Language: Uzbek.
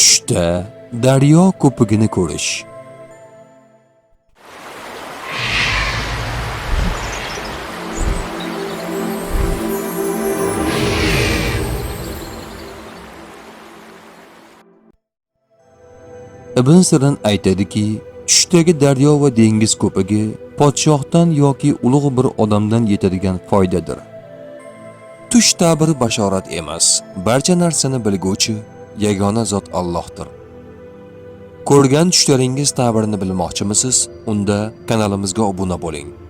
Tushda daryo ko'pigini ko'rish. Ibn Sirin aytadiki, tushdagi daryo va dengiz ko'pigi podshohdan yoki ulug' bir odamdan yetadigan foydadir. Tush ta'biri bashorat emas, barcha narsani bilguvchi yagona zot Allohdir. Ko'rgan tushlaringiz ta'birini bilmoqchimisiz? Unda kanalimizga obuna bo'ling.